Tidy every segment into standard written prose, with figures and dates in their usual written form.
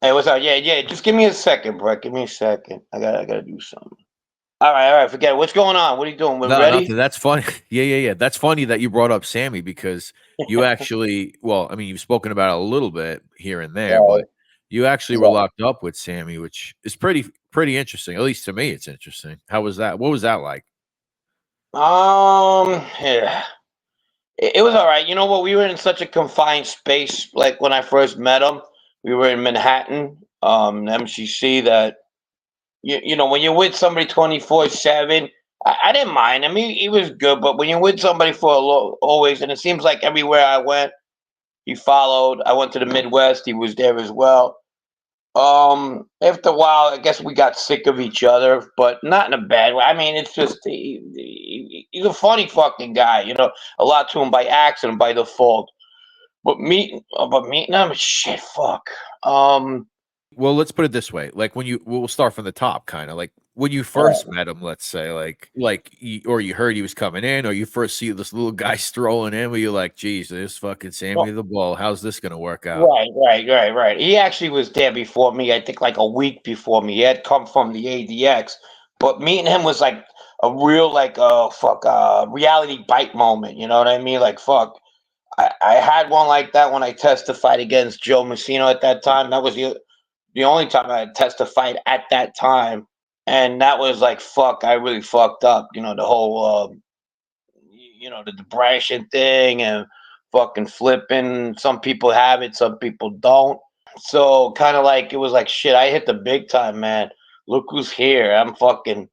Hey, what's up? Yeah. Just give me a second, bro. Give me a second. I gotta do something. All right. Forget it. What's going on? What are you doing? We're No, ready. nothing. That's funny. Yeah. That's funny that you brought up Sammy because you actually, well, I mean, you've spoken about it a little bit here and there, Right. but you actually were Right. locked up with Sammy, which is pretty interesting. At least to me, it's interesting. How was that? What was that like? Yeah. It was all right. You know what? We were in such a confined space. Like when I first met him, we were in Manhattan, MCC. That you know when you're with somebody 24/7, I didn't mind him. He was good, but when you're with somebody for always, and it seems like everywhere I went, he followed. I went to the Midwest. He was there as well. After a while, I guess we got sick of each other, but not in a bad way. I mean, it's just he's a funny fucking guy. A lot to him by accident, by default. But meeting him, shit, fuck. Um, Well, let's put it this way. Like when we'll start from the top, kind of like when you first uh, met him. Let's say, or you heard he was coming in, or you first see this little guy strolling in, where you're like, "Geez, this fucking Sammy the Ball. How's this gonna work out?" right. He actually was there before me. I think like a week before me. He had come from the ADX, but meeting him was like a real like reality bite moment. You know what I mean? Like fuck. I had one like that when I testified against Joe Messino at that time. That was the only time I had testified at that time, and that was like fuck. I really fucked up. The whole the depression thing and fucking flipping. Some people have it, some people don't. So kind of like it was like shit. I hit the big time, man. Look who's here. I'm fucking.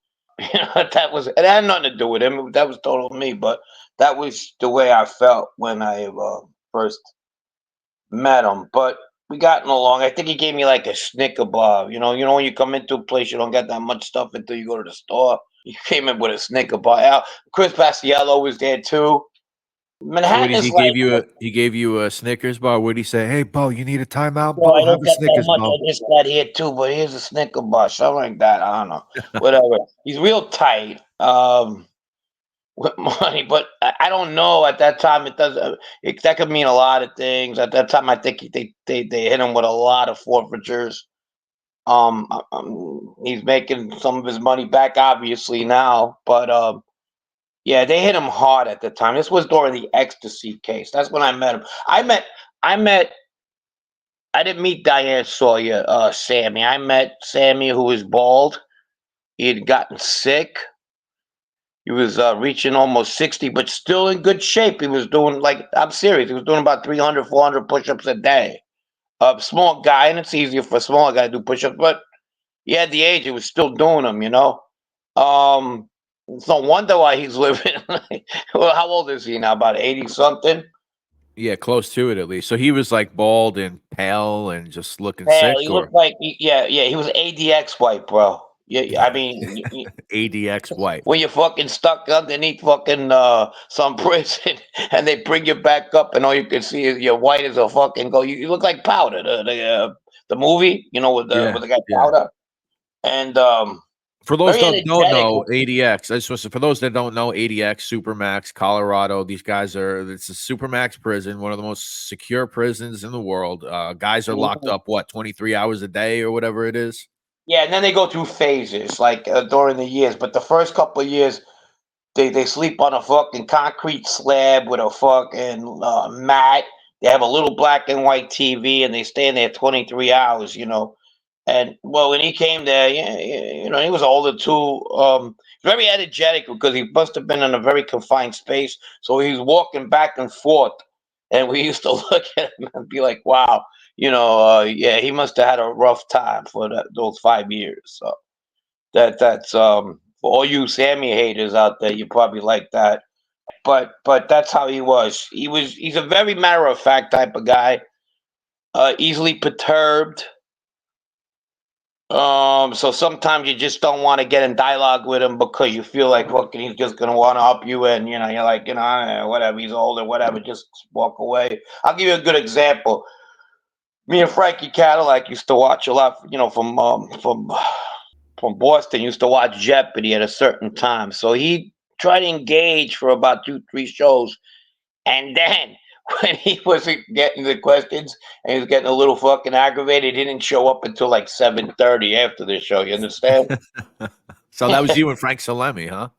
That was it had nothing to do with him. That was total me, but that was the way I felt when I first met him. But we gotten along. I think he gave me like a Snicker bar. You know when you come into a place, you don't get that much stuff until you go to the store. He came in with a Snicker bar. Chris Paciello was there too. So what Manhattan is is he like, gave you a Snickers bar? What did he say? Hey, Bo, you need a timeout, well, Bo? I Have don't a get that Snickers, much. I Bo. just got here too, but here's a Snicker bar, something like that. I don't know. Whatever. He's real tight. With money, but I don't know. At that time, it does. That could mean a lot of things. At that time, I think they hit him with a lot of forfeitures. He's making some of his money back, obviously now, but yeah, they hit him hard at the time. This was during the ecstasy case. That's when I met him. I met. I didn't meet Diane Sawyer, Sammy. I met Sammy, who was bald. He had gotten sick. He was reaching almost 60, but still in good shape. He was doing, like, I'm serious, he was doing about 300, 400 push ups a day. A small guy, and it's easier for a small guy to do push ups, but he had the age, he was still doing them. Um, it's no wonder why he's living. Well, how old is he now? About 80 something? Yeah, close to it at least. So he was like bald and pale and just looking Hell, sick, he or looked like, yeah, he was ADX white, bro. Yeah, I mean, ADX white. when you're fucking stuck underneath fucking some prison and they bring you back up and all you can see is you're white as a fucking go. You look like Powder, the movie, with the Yeah, with the guy yeah. Powder, and For those very that don't energetic. know, ADX. I just want to, for those that don't know, ADX, Supermax, Colorado. These guys are. It's a Supermax prison, one of the most secure prisons in the world. Guys are locked Mhm. up 23 hours a day or whatever it is. Yeah, and then they go through phases like during the years, but the first couple of years they sleep on a fucking concrete slab with a fucking mat. They have a little black and white TV, and they stay in there 23 hours. And well, when he came there, yeah, he was older too. Very energetic because he must have been in a very confined space. So he was walking back and forth, and we used to look at him and be like, "Wow, yeah, he must have had a rough time for those 5 years." So that's for all you Sammy haters out there, you probably like that. But that's how he was. He's a very matter of fact type of guy. Easily perturbed. So sometimes you just don't want to get in dialogue with him because you feel like fucking he's just gonna want to up you, and you're like, whatever, he's older, whatever, just walk away. I'll give you a good example. Me and Frankie Cadillac used to watch a lot, from Boston. Used to watch Jeopardy at a certain time, so he tried to engage for about 2, 3 shows, and then when he wasn't getting the questions and he was getting a little fucking aggravated, he didn't show up until like 7:30 after the show. You understand? So that was you and Frank Salemi, huh?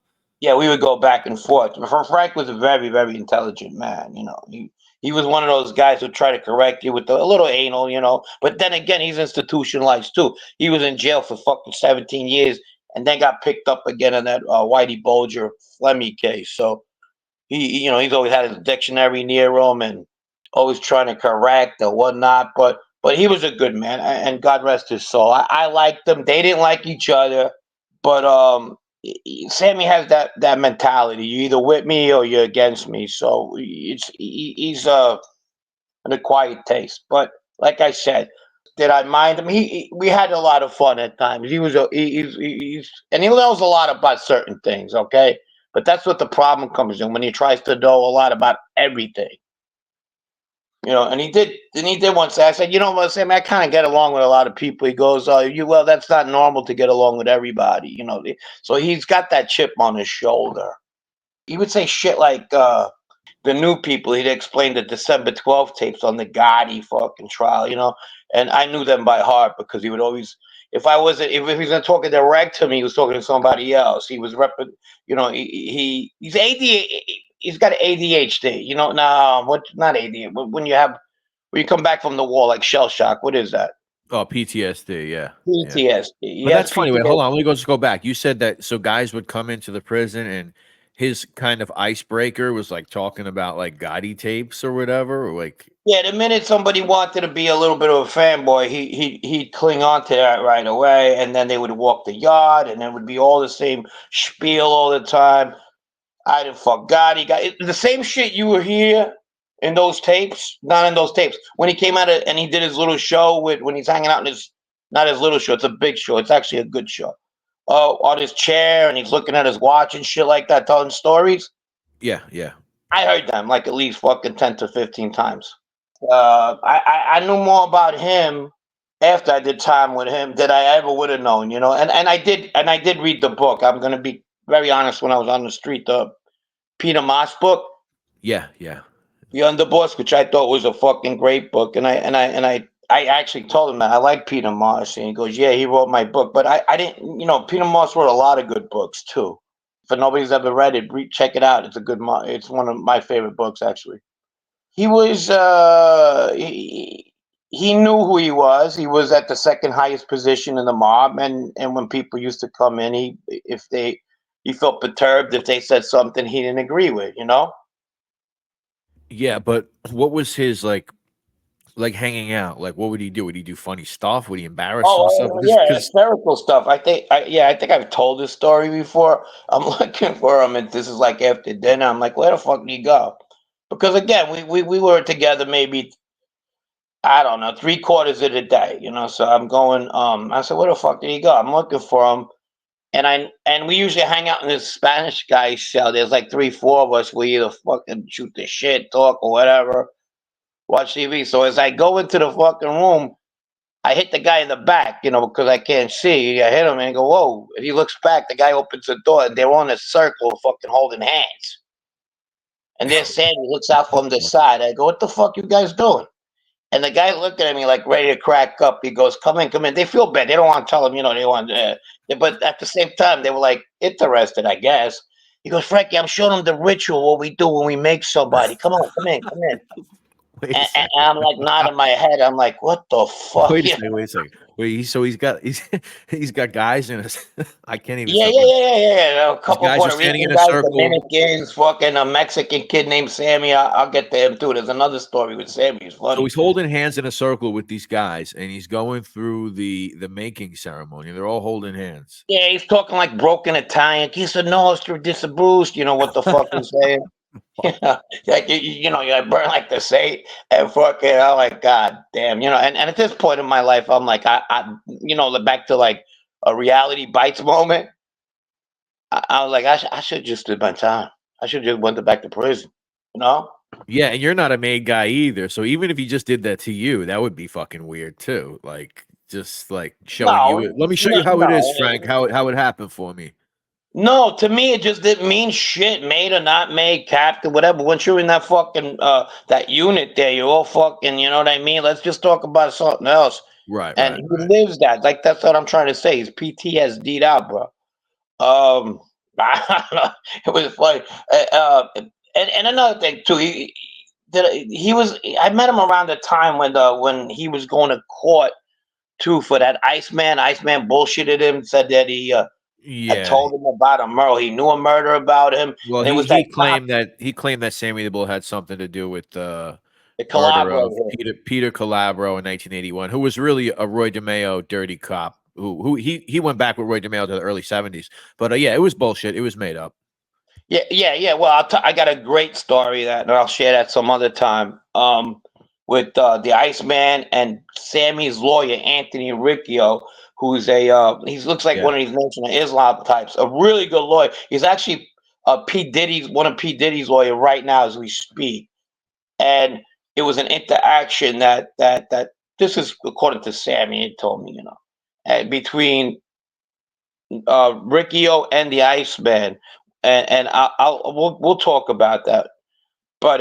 Yeah, we would go back and forth. Frank was a very, very intelligent man. You know, he was one of those guys who try to correct you with a little anal. You know, but then again, he's institutionalized too. He was in jail for fucking 17 years, and then got picked up again in that Whitey Bulger Flemmy case. So you know, he's always had his dictionary near him and always trying to correct or whatnot. But he was a good man, and God rest his soul. I liked them. They didn't like each other, but Sammy has that mentality. You either with me or you're against me. So he's an acquired taste. But like I said, did I mind him? We had a lot of fun at times. He was he's and he knows a lot about certain things. Okay, but that's what the problem comes in when he tries to know a lot about everything. You know, and he did once say, I said, you know what, Sam, I kind of get along with a lot of people. He goes, well, that's not normal to get along with everybody, you know. So he's got that chip on his shoulder. He would say shit like, the new people, he'd explain the December 12th tapes on the Gotti fucking trial, you know, and I knew them by heart because he would always, if he was gonna talk direct to me, he was talking to somebody else. He was repping, you know, he's he's got ADHD, you know. No, what, not ADHD. When you come back from the war like shell shock, what is that? Oh, PTSD. Yeah, yeah. PTSD. He But has that's funny. Wait, hold PTSD. on. Let me just go back. You said that so guys would come into the prison and his kind of icebreaker was like talking about like Gotti tapes or whatever, or like Yeah, the minute somebody wanted to be a little bit of a fanboy, he'd cling on to that right away, and then they would walk the yard, and it would be all the same spiel all the time. I didn't forgot he got the same shit you were here in those tapes, not in those tapes. When he came out and he did his little show with when he's hanging out in his not his little show, it's a big show. It's actually a good show. Oh, on his chair and he's looking at his watch and shit like that, telling stories. yeah, yeah. I heard them like at least fucking 10 to 15 times. I knew more about him after I did time with him than I ever would have known, you know. And I did read the book. I'm gonna be very honest. When I was on the street, the Peter Moss book, Yeah, yeah. The Underboss, which I thought was a fucking great book, I actually told him that I like Peter Moss, and he goes, "Yeah, he wrote my book," but I didn't, you know, Peter Moss wrote a lot of good books too. If nobody's ever read it, check it out. It's a good, it's one of my favorite books actually. He was he knew who he was. He was at the second highest position in the mob, and when people used to come in, he felt perturbed if they said something he didn't agree with. You know. Yeah, but what was his like hanging out? Like what would he do? Would he do funny stuff? Would he embarrass himself? Yeah, Because hysterical stuff. I think I've told this story before. I'm looking for him, and this is like after dinner. I'm like, where the fuck did he go? Because again, we were together maybe, I don't know, 3 quarters of the day, you know. So I'm going. I said, where the fuck did he go? I'm looking for him, and we usually hang out in this Spanish guy's cell. There's like 3, 4 of us. We either fucking shoot the shit, talk, or whatever, watch TV. So as I go into the fucking room, I hit the guy in the back, you know, because I can't see. I hit him and I go, whoa. And he looks back. The guy opens the door and they're on a circle, fucking holding hands. And there's Sandy looks out from the side. I go, what the fuck you guys doing? And the guy looked at me like ready to crack up. He goes, come in, come in. They feel bad. They don't want to tell him, you know, they want, but at the same time, they were like interested, I guess. He goes, Frankie, I'm showing them the ritual, what we do when we make somebody. Come on, come in, come in. wait a And second. I'm like nodding my head. I'm like, what the fuck? Wait a second. Wait a second. Wait. He's got guys in his. I can't even Yeah, stop. yeah, yeah, yeah, yeah. A These couple guys are Puerto standing in Rican a guys, circle. Dominicans, fucking a Mexican kid named Sammy. I'll get to him too. There's another story with Sammy. It's So funny. he's holding hands in a circle with these guys, and he's going through the making ceremony. They're all holding hands. Yeah, he's talking like broken Italian. Chisa nostro disabused. You know what the fuck he's saying? Yeah, like you know, you burn like to say and fucking. I'm like, God damn, you know. And at this point in my life, I'm like, you know, back to like a reality bites moment. I was like, I should just did my time. I should just went back to prison. You know. Yeah, and you're not a made guy either. So even if he just did that to you, that would be fucking weird too. Like just like showing No, you. Let me show no, you how it is, no. Frank. How it happened for me. No, to me it just didn't mean shit, made or not made, captain, whatever. Once you're in that fucking that unit there, you're all fucking, you know what I mean? Let's just talk about something else. Right, And right, he right. lives that. Like that's what I'm trying to say. He's PTSD'd out, bro. Um, I don't know. It was funny. And another thing too, he was. I met him around the time when he was going to court too for that Iceman. Iceman bullshitted him, said that he had Yeah. told him about a murder. He knew a murder about him, Well, and it he was that he cop claimed that Sammy the Bull had something to do with the that murder of collaborated. Peter Calabro in 1981, who was really a Roy DeMeo dirty cop. Who he went back with Roy DeMeo to the early 70s. But yeah, it was bullshit. It was made up. Yeah, yeah, yeah. Well, I got a great story that, and I'll share that some other time. With the Iceman and Sammy's lawyer Anthony Riccio, who's he looks like Yeah. one of these Nation of Islam types. A really good lawyer. He's actually P Diddy's one of P Diddy's lawyer right now as we speak. And it was an interaction that this is according to Sammy. He told me, between Riccio and the Iceman, and we'll talk about that. But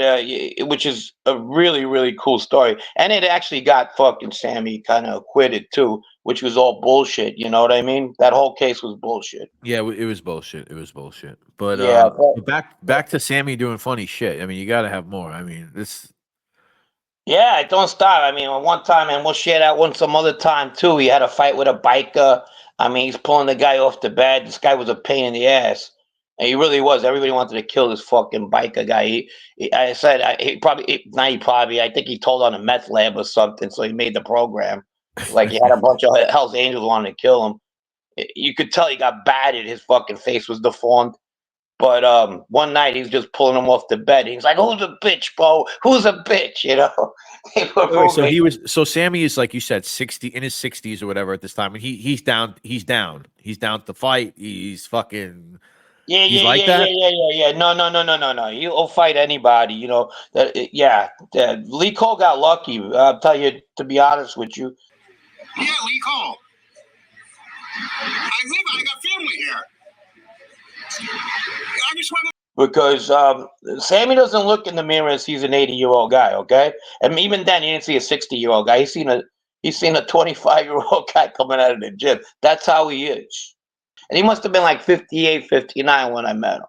which is a really really cool story, and it actually got fucking Sammy kind of acquitted too, which was all bullshit. You know what I mean? That whole case was bullshit. Yeah, it was bullshit. It was bullshit. But Yeah, back to Sammy doing funny shit. I mean, you got to have more. I mean, this yeah, it don't stop. I mean, one time, and we'll share that one some other time too. He had a fight with a biker. I mean, he's pulling the guy off the bed. This guy was a pain in the ass, and he really was. Everybody wanted to kill this fucking biker guy. I said, he probably, not he probably. I think he told on a meth lab or something, so he made the program. Like he had a bunch of Hell's Angels wanting to kill him. You could tell he got battered. His fucking face was deformed. But one night he's just pulling him off the bed. He's like, "Who's a bitch, bro? Who's a bitch?" You know. They were Wait, so roommates. Sammy is like you said 60 in his 60s or whatever at this time, and he's down to fight. Yeah, He's yeah, like yeah, yeah, that. yeah, yeah, yeah. No, no, no, no, no, no. He'll fight anybody. You know that. Yeah, Lee Cole got lucky. I'll tell you to be honest with you, Yeah, Lee Cole. I got family here. I just want to. because Sammy doesn't look in the mirror and sees an 80-year-old guy. Okay, and even then, he didn't see a 60-year-old guy. He's seen a 25-year-old guy coming out of the gym. That's how he is. And he must have been like 58, 59 when I met him.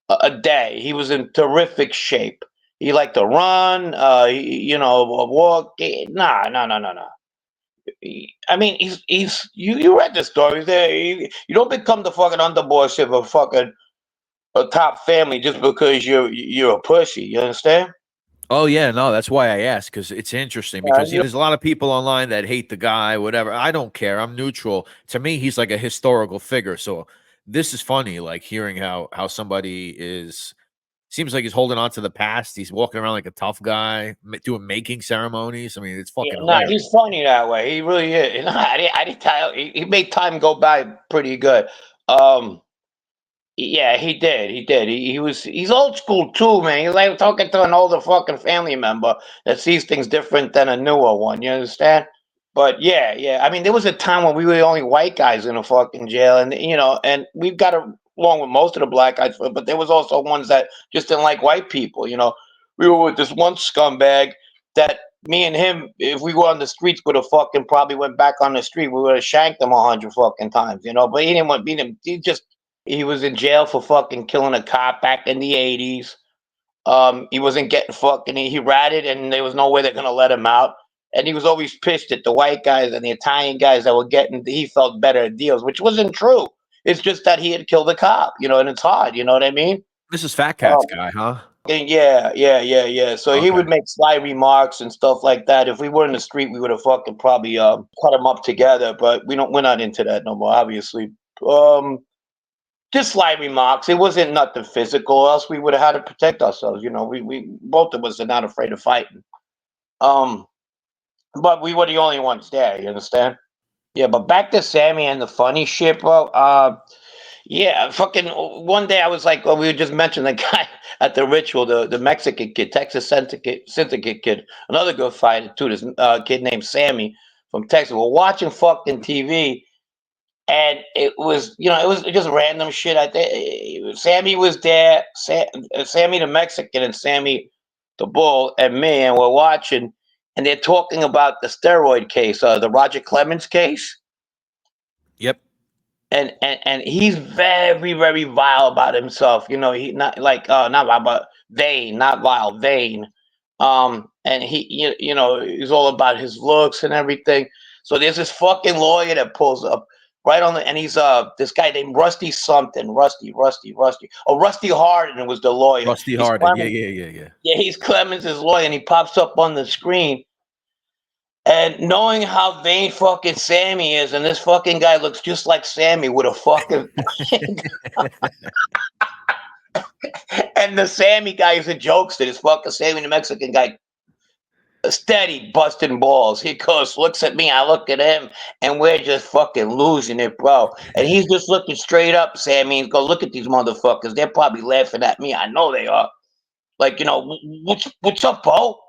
A day. He was in terrific shape. He liked to run, walk. Nah, no, no, no, no. I mean, you read the stories there. You don't become the fucking underboss of a top family just because you're a pussy. You understand? Oh yeah, no, that's why I asked because it's interesting because You there's a lot of people online that hate the guy, whatever. I don't care. I'm neutral. To me, he's like a historical figure. So this is funny, like hearing how somebody is seems like he's holding on to the past. He's walking around like a tough guy, doing making ceremonies. I mean, it's Yeah, fucking nah, hilarious. he's funny that way. He really is. Nah, I didn't tell. He made time go by pretty good. Um, Yeah, he did. He did. He's old school too, man. He's like talking to an older fucking family member that sees things different than a newer one. You understand? But yeah, yeah. I mean, there was a time when we were the only white guys in a fucking jail, and and we got along with most of the black guys, but there was also ones that just didn't like white people. We were with this one scumbag that me and him, if we were on the streets, would have fucking probably went back on the street. We would have shanked him 100 fucking times, But he didn't want beat him. He was in jail for fucking killing a cop back in the 80s. He wasn't getting fucking. He ratted, and there was no way they're gonna let him out. And he was always pissed at the white guys and the Italian guys that were getting. He felt better deals, which wasn't true. It's just that he had killed a cop, and it's hard. You know what I mean? This is Fat Cat's Um, guy, huh? and yeah, yeah, yeah, yeah. So he Okay. would make sly remarks and stuff like that. If we were in the street, we would have fucking probably cut him up together. But we don't. We're not into that no more, obviously. Um, just slight remarks. It wasn't nothing physical, else we would have had to protect ourselves. We both of us are not afraid of fighting. Um, but we were the only ones there. You understand? Yeah. But back to Sammy and the funny shit, bro. Yeah, fucking. One day I was like, well, we just mentioned the guy at the ritual, the Mexican kid, Texas syndicate kid, another good fighter too. This kid named Sammy from Texas. We're watching fucking TV, and it was just random shit. I think Sammy was there, Sammy the Mexican and Sammy the Bull and me, and we're watching, and they're talking about the steroid case, the Roger Clemens case. Yep. And he's very very vile about himself. He not like not vile, but vain, not vile, vain. And he he's all about his looks and everything. So there's this fucking lawyer that pulls up right on the, and he's this guy named Rusty something, Rusty. Oh, Rusty Harden was the lawyer. Rusty He's Harden. Yeah, Clemens. yeah, yeah, yeah. Yeah, he's Clemens' lawyer, and he pops up on the screen. And knowing how vain fucking Sammy is, and this fucking guy looks just like Sammy with a fucking and the Sammy guy is a jokester. This fucking Sammy the Mexican guy, steady busting balls. He goes, looks at me, I look at him, and we're just fucking losing it, bro. And he's just looking straight up, Sammy, and go, look at these motherfuckers. They're probably laughing at me. I know they are. Like, what's up, Bo?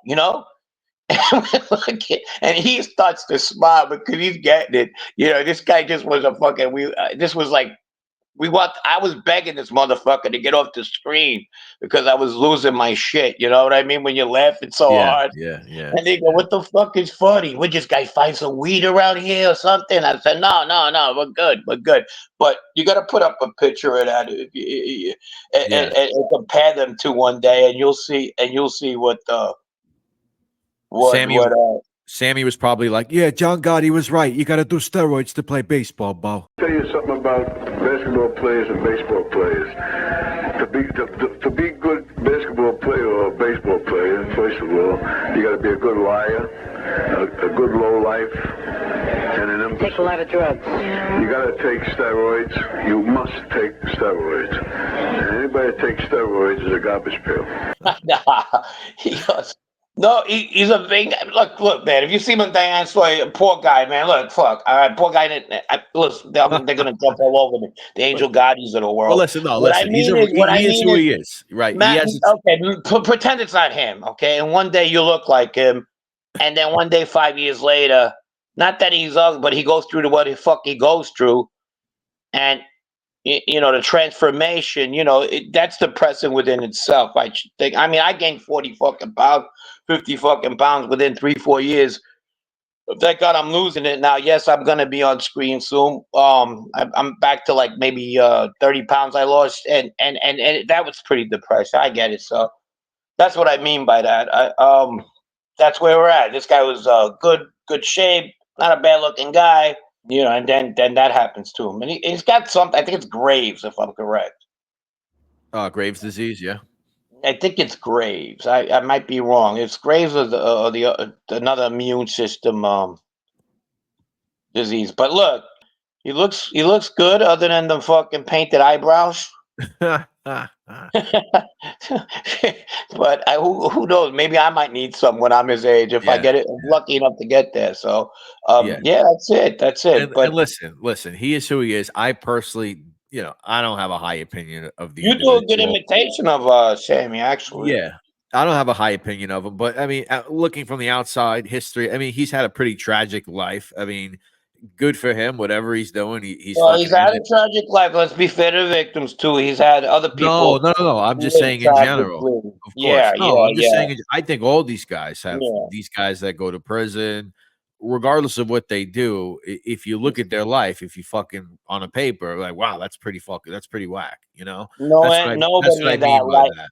And he starts to smile because he's getting it. This guy just was a fucking. This was like I was begging this motherfucker to get off the screen because I was losing my shit. You know what I mean? When you're laughing so Yeah, hard, yeah, yeah. and they go, "What the fuck is funny? Would this guy find some weed around here or something?" I said, "No, we're good." But you got to put up a picture of that Yeah. and compare them to one day, and you'll see what Sammy what Sammy was probably like, "Yeah, John Gotti was right. You got to do steroids to play baseball, Bo." Tell you something about basketball players and baseball players. To be good basketball player or baseball player, first of all, you got to be a good liar, a good low life, and an imbecile. Take a lot of drugs. You got to take steroids. You must take steroids. And anybody that takes steroids is a garbage pail. Nah, he goes, no, he's a big look, man. If you see him on Diane Sawyer, poor guy, man. Look, fuck. All right, poor guy. Listen, they're gonna jump all over the Angel Guardians of the Well, world. listen. He is who he is, right? He Matt, has. okay, pretend it's not him, okay? And one day you look like him, and then one day 5 years later, not that he's ugly, but he goes through what the fuck he goes through, and the transformation, that's depressing within itself. I think. I mean, I gained 40 fucking pounds, 50 fucking pounds within 3-4 years. Thank God I'm losing it now. Yes, I'm gonna be on screen soon. I'm back to like maybe 30 pounds I lost, and that was pretty depressing. I get it. So that's what I mean by that. That's where we're at. This guy was good shape, not a bad looking guy. And then that happens to him, and he's got something. I think it's Graves, if I'm correct. Graves' disease. Yeah. I think it's Graves. I might be wrong. It's Graves or another immune system disease. But look, he looks good, other than the fucking painted eyebrows. But who knows? Maybe I might need some when I'm his age if I get it. I'm lucky enough to get there. So yeah, that's it. That's it. And listen. He is who he is. I personally, I don't have a high opinion of the You do a good individual. imitation of Sammy, actually. Yeah, I don't have a high opinion of him, but I mean, looking from the outside, history. I mean, he's had a pretty tragic life. I mean, good for him. Whatever he's doing, he's He's fucking had in a it. tragic life. Let's be fair to the victims too. He's had other No, people no. I'm just live saying in general. tragically. Of course. Yeah, No, I'm just yeah, saying. I think all these guys have yeah. these guys that go to prison, regardless of what they do. If you look at their life, if you fucking on a paper, like, wow, that's pretty whack. That's what Nobody I in that mean by life. that.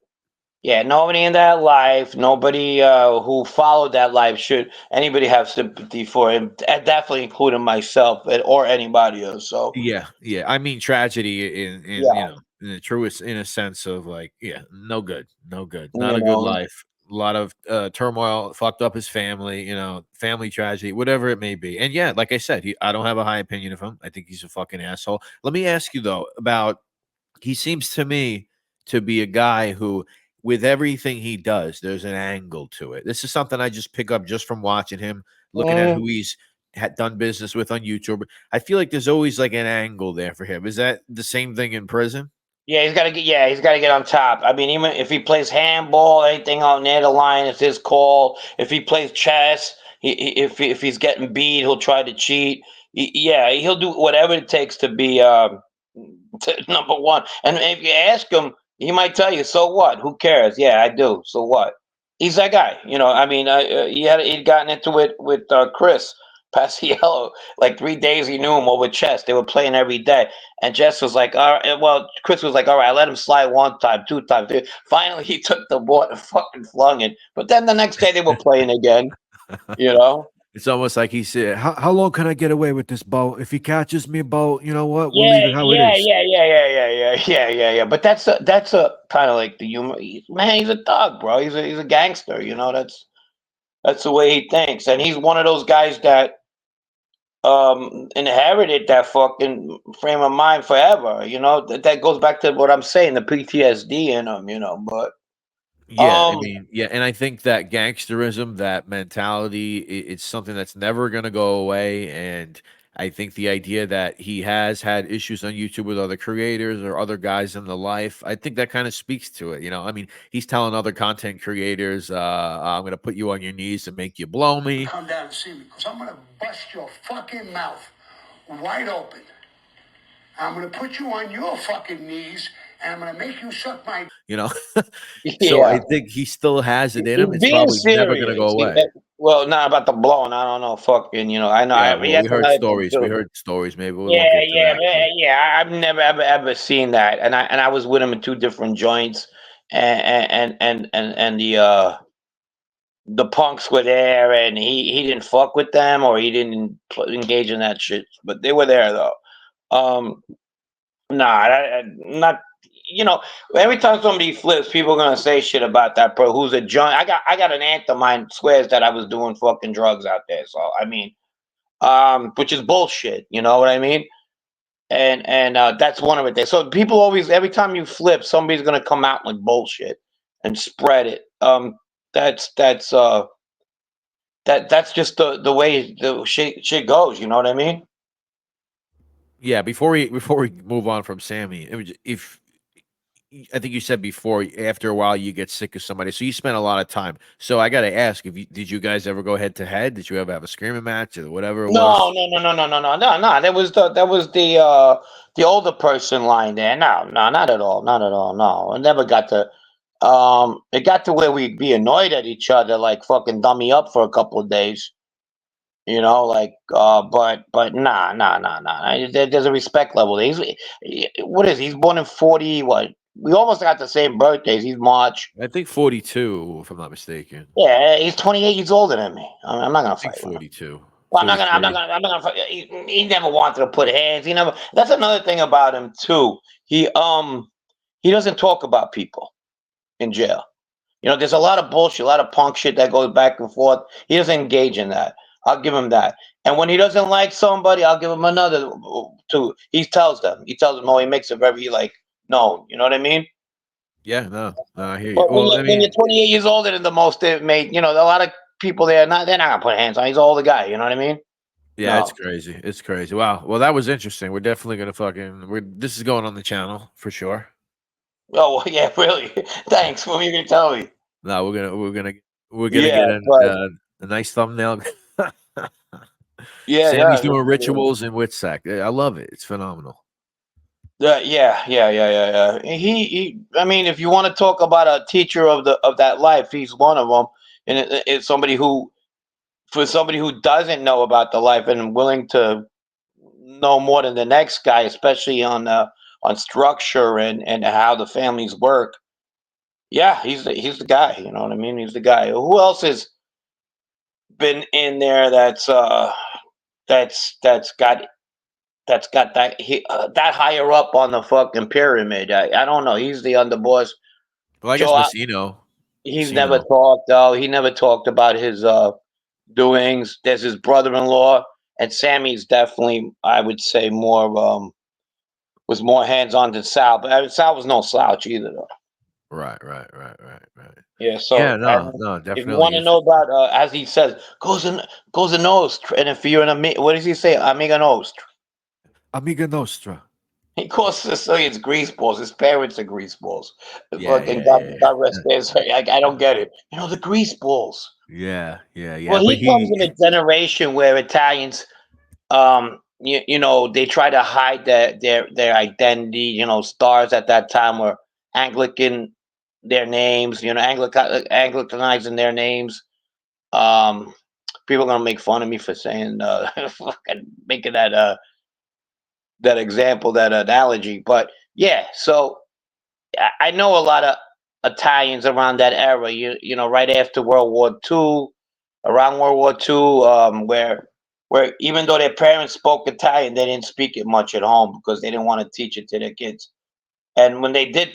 Yeah, nobody in that life. Nobody who followed that life should anybody have sympathy for him. Definitely including myself or anybody else. So Yeah. I mean, tragedy in yeah, in the truest in a sense of like, yeah, no good, not you a good know. life. A lot of turmoil, fucked up his family, family tragedy, whatever it may be. And yeah, like I said, I don't have a high opinion of him. I think he's a fucking asshole. Let me ask you though about he seems to me to be a guy who, with everything he does, there's an angle to it. This is something I just pick up just from watching him, looking at who he's had done business with on YouTube. I feel like there's always like an angle there for him. Is that the same thing in prison? Yeah, he's got to get. Yeah, he's got to get on top. I mean, even if he plays handball, anything out near the line, it's his call. If he plays chess, if he's getting beat, he'll try to cheat. Yeah, he'll do whatever it takes to be number one. And if you ask him, he might tell you, "So what? Who cares?" Yeah, I do. So what? He's that guy. I mean, he'd gotten into it with Chris Paciello. Like 3 days, he knew him over chess. They were playing every day, and Jess was like, "All right." Well, Chris was like, "All right, I let him slide one time, two times, three." Finally, he took the board and fucking flung it. But then the next day, they were playing again. You know. It's almost like he said, how long can I get away with this, Bo? If he catches me, Bo, you know what? We'll Yeah, leave it how it yeah, is. yeah, yeah, yeah, yeah, yeah, yeah, yeah, yeah. But that's a kind of like the humor. Man, he's a thug, bro. He's a gangster. That's the way he thinks, and he's one of those guys that inherited that fucking frame of mind forever. That goes back to what I'm saying, the PTSD in him. But Yeah, I um, mean, yeah, and I think that gangsterism, that mentality, it's something that's never going to go away. And I think the idea that he has had issues on YouTube with other creators or other guys in the life, I think that kind of speaks to it. I mean, he's telling other content creators, "I'm going to put you on your knees and make you blow me." Come down and see me, because I'm going to bust your fucking mouth wide open. I'm going to put you on your fucking knees, and I'm going to make you suck my... You know, so I yeah, think he still has it in him. he's It's being probably never going to go serious. away. Well, not about the blowing. I don't know. Fucking, I know. Yeah, well, we That's heard another thing stories. We too. heard stories. Maybe we won't Yeah, get to yeah, that, but yeah. I've never ever seen that, and I was with him in two different joints, and the punks were there, and he didn't fuck with them, or he didn't engage in that shit, but they were there though. Um, nah, not. You know, every time somebody flips, people are gonna say shit about that pro who's a joint. I got an aunt of mine swears that I was doing fucking drugs out there. So I mean, which is bullshit. You know what I mean? And that's one of it there. So people always, every time you flip, somebody's gonna come out with bullshit and spread it. That's just the way the shit goes. You know what I mean? yeah. Before we move on from Sammy, if I think you said before, after a while you get sick of somebody, so you spend a lot of time. So I got to ask, did you guys ever go head to head? Did you ever have a screaming match or whatever it No, was? no, no, no, no, no, no, no, no. That was the older person line there. No, no, not at all, not at all. No, it never got to. It got to where we'd be annoyed at each other, like fucking dummy up for a couple of days. But nah, nah, nah, nah. There's a respect level. What is he? He's born in 40. What? We almost got the same birthdays. He's March. I think 42, if I'm not mistaken. Yeah, he's 28 years older than me. I'm not I gonna think fight with him. 42, Well, I'm not gonna. I'm not 43. gonna. I'm not gonna. He never wanted to put hands. He never. That's another thing about him too. He doesn't talk about people in jail. There's a lot of bullshit, a lot of punk shit that goes back and forth. He doesn't engage in that. I'll give him that. And when he doesn't like somebody, I'll give him another two. He tells them. He tells them. Oh, he makes it very like known. You know what I mean? Yeah, no, I hear you. But when Well, you I when you're mean, 28 years older than the most they've made, a lot of people there, they're not gonna put hands on. He's an older guy. You know what I mean? yeah, it's No. crazy. It's crazy. Wow. Well, that was interesting. We're definitely gonna this is going on the channel for sure. Oh well, yeah, really. Thanks. What were you gonna tell me? No, we're gonna Yeah, get but a nice thumbnail. yeah, Sammy's yeah, doing rituals in Witsack. I love it. It's phenomenal. yeah, yeah, yeah, yeah, yeah. I mean, if you want to talk about a teacher of that life, he's one of them. And it's for somebody who doesn't know about the life and willing to know more than the next guy, especially on structure and how the families work. Yeah, he's the guy. You know what I mean? He's the guy. Who else has been in there that's that's got that higher up on the fucking pyramid? I don't know. He's the underboss. Well, I guess Joe, he's never Messino. talked though. He never talked about his doings. There's his brother-in-law, and Sammy's definitely, I would say, more was more hands-on than Sal. But Sal was no slouch either, though. Right. Yeah. Yeah, So, no, and no, if you want definitely. to know about, as he says, goes in Nostra, and if you're what does he say? Amiga Nostra. Amiga Nostra. He calls Sicilians greaseballs. His parents are greaseballs. Yeah, Fucking yeah, God yeah. rest their soul. I don't get it. The greaseballs. Yeah. Well, But he comes he in a generation where Italians, you know, they try to hide their identity. You know, stars at that time were Anglican their names. You know, Anglicanizing their names. Um, People are gonna make fun of me for saying fucking making that example, that analogy. But yeah, so I know a lot of Italians around that era. You know, right after World War II, around World War II, where even though their parents spoke Italian, they didn't speak it much at home because they didn't want to teach it to their kids. And when they did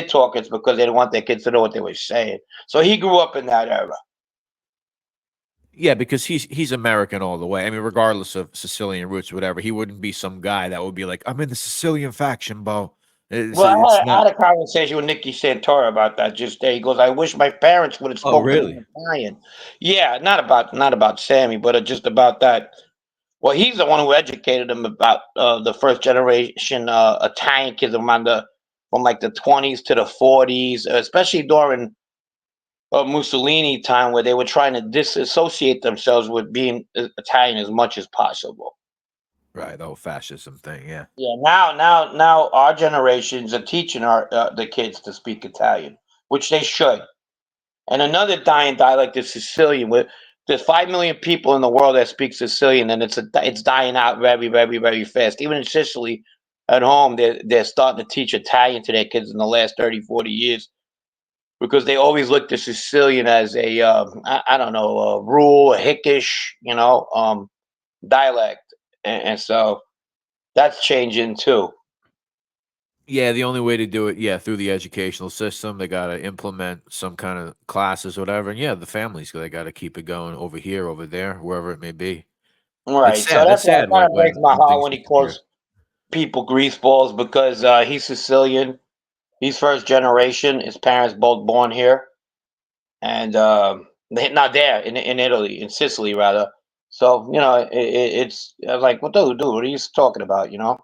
talk, it's because they didn't want their kids to know what they were saying. So he grew up in that era. Yeah, because he's American all the way. I mean, regardless of Sicilian roots or whatever, he wouldn't be some guy that would be like, "I'm in the Sicilian faction, Bo." Well, It's I not. had a conversation with Nicky Santora about that just there. He goes, "I wish my parents would have Oh, spoke to me really? in Italian." Yeah, not about Sammy, but just about that. Well, he's the one who educated him about the first generation Italian kids around the from like the 20s to the 40s, especially during Mussolini time, where they were trying to disassociate themselves with being Italian as much as possible. Right, the whole fascism thing. Yeah. Yeah, now our generations are teaching our the kids to speak Italian, which they should. And another dying dialect is Sicilian. With there's 5 million people in the world that speak Sicilian, and it's dying out very, very, very fast. Even in Sicily, at home, they're starting to teach Italian to their kids in the last 30, 40 years because they always looked at Sicilian as a I don't know, a rural, a hickish, dialect, and so that's changing too. Yeah, the only way to do it, yeah, through the educational system, they gotta implement some kind of classes, whatever. And yeah, the families, they gotta keep it going over here, over there, wherever it may be. It's Right. So sad. that's That's why it sad kind when of breaks my heart things when he disappear. calls people greaseballs because he's Sicilian. He's first generation. His parents both born here, and they not there in Italy, in Sicily rather. So it's like, well, dude, what are you talking about? You know?